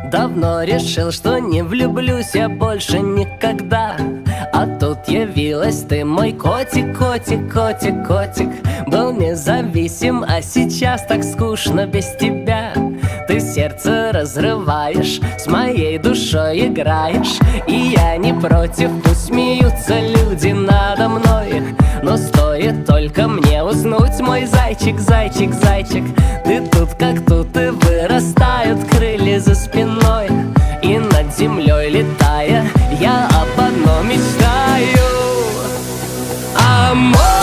Давно решил, что не влюблюсь я больше никогда. А тут явилась ты, мой котик, котик, котик, котик. Был независим, а сейчас так скучно без тебя. Ты сердце разрываешь, с моей душой играешь. И я не против, пусть смеются люди надо мной. Но стоит только мне уснуть, мой зайчик, зайчик, зайчик. Ты тут как тут, и вырастают крылья за спиной. И над землей летая, я об одном мечтаю. Амор.